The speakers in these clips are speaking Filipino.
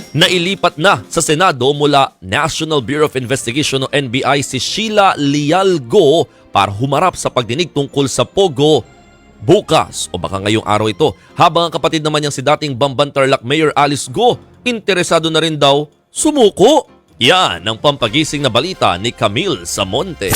Nailipat na sa Senado mula National Bureau of Investigation o NBI si Sheila Lialgo para humarap sa pagdinig tungkol sa Pogo bukas o baka ngayong araw ito. Habang ang kapatid naman niyang si dating Bamban Tarlac Mayor Alice Go, interesado na rin daw sumuko. Yan ang pampagising na balita ni Camille Samonte.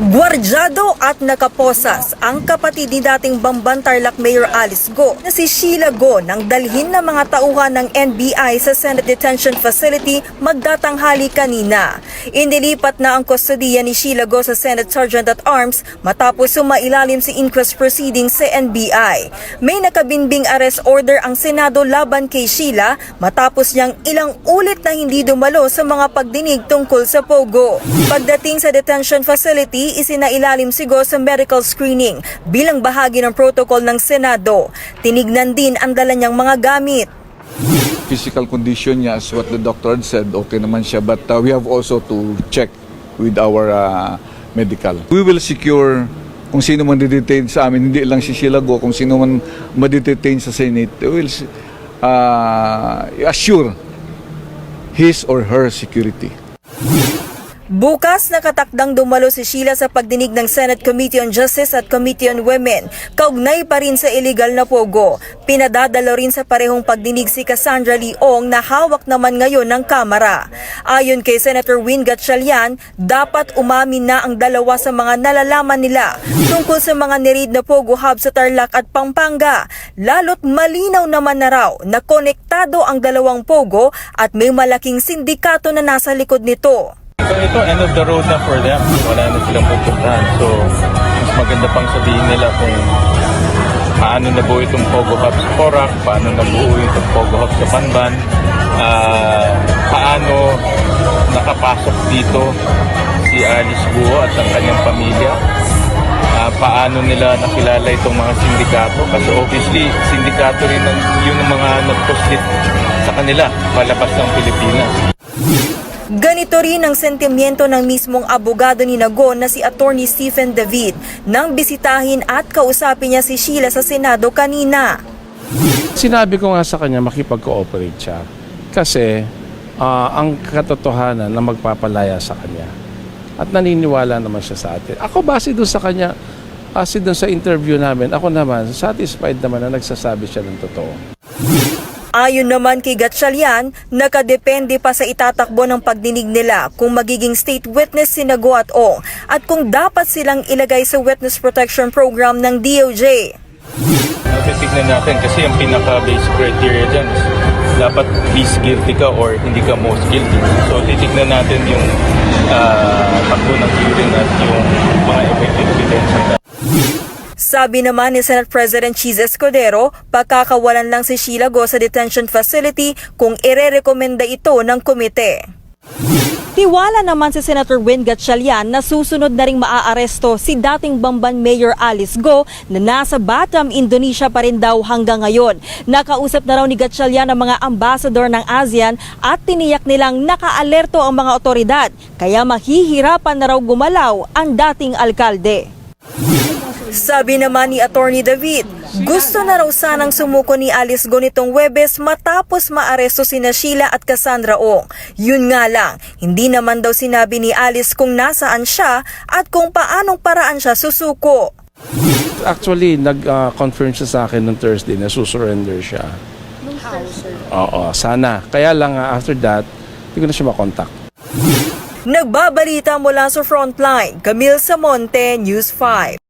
Gwardyado at nakaposas ang kapatid ni dating Bamban Tarlac Mayor Alice Go na si Sheila Go nang dalhin ng mga tauhan ng NBI sa Senate Detention Facility magdatanghali kanina. Inilipat na ang kustodiya ni Sheila Go sa Senate Sergeant at Arms matapos sumailalim si inquest proceedings sa NBI. May nakabinbing arrest order ang Senado laban kay Sheila matapos niyang ilang ulit na hindi dumalo sa mga pagdinig tungkol sa Pogo. Pagdating sa detention facility, isinailalim si Go sa medical screening bilang bahagi ng protocol ng Senado. Tinignan din ang dala niyang mga gamit. Physical condition niya, as what the doctor had said, okay naman siya. But we have also to check with our medical. We will secure kung sino man didetain sa amin, hindi lang si Sheila Go, kung sino man ma-detain sa Senate, we will assure his or her security. Bukas nakatakdang dumalo si Sheila sa pagdinig ng Senate Committee on Justice at Committee on Women, kaugnay pa rin sa illegal na Pogo. Pinadadalo rin sa parehong pagdinig si Cassandra Leong na hawak naman ngayon ng Kamara. Ayon kay Senator Win Gatchalian, dapat umamin na ang dalawa sa mga nalalaman nila tungkol sa mga nireid na Pogo hub sa Tarlac at Pampanga. Lalo't malinaw naman na raw na konektado ang dalawang Pogo at may malaking sindikato na nasa likod nito. So ito, end of the road na for them. Wala na silang pupuntahan. So, mas maganda pang sabihin nila kung paano nabuo itong Pogo Hub sa Porac, paano nabuo itong Pogo Hub sa Banban, paano nakapasok dito si Alice Go at ang kanyang pamilya, paano nila nakilala itong mga sindikato. Kasi obviously, sindikato rin yung mga nag-post sa kanila, palabas ng Pilipinas. Ganito rin ang sentimiento ng mismong abogado ni Go na si Attorney Stephen David nang bisitahin at kausapin niya si Sheila sa Senado kanina. Sinabi ko nga sa kanya makipag-cooperate siya kasi ang katotohanan na magpapalaya sa kanya at naniniwala naman siya sa atin. Ako base doon sa kanya, base doon sa interview namin, ako naman satisfied naman na nagsasabi siya ng totoo. Ayon naman kay Gatchalian, nakadepende pa sa itatakbo ng pagdinig nila kung magiging state witness si Go at Ong at kung dapat silang ilagay sa witness protection program ng DOJ. Titignan natin kasi ang pinaka-basic criteria dyan is dapat least guilty ka or hindi ka most guilty. So titignan natin yung takbo ng hearing at yung mga effective evidence. Sabi naman ni Senate President Cheese Escudero, pagkakawalan lang si Sheila Go sa detention facility kung irerekomenda ito ng komite. Tiwala naman si Senator Win Gatchalian na susunod na ring maaaresto si dating Bamban Mayor Alice Go na nasa Batam, Indonesia pa rin daw hanggang ngayon. Nakausap na raw ni Gatchalian ang mga ambassador ng ASEAN at tiniyak nilang nakaalerto ang mga otoridad kaya mahihirapan na raw gumalaw ang dating alkalde. Sabi naman ni Attorney David, gusto na raw sanang sumuko ni Alice Go nitong Huwebes matapos maaresto sina Sheila at Cassandra Ong. Yun nga lang, hindi naman daw sinabi ni Alice kung nasaan siya at kung paanong paraan siya susuko. Actually, nag-confirm siya sa akin noong Thursday na susurrender siya. Oo, sana. Kaya lang after that, hindi ko na siya makontak. Nagbabalita mula sa Frontline, Camille Samonte, News 5.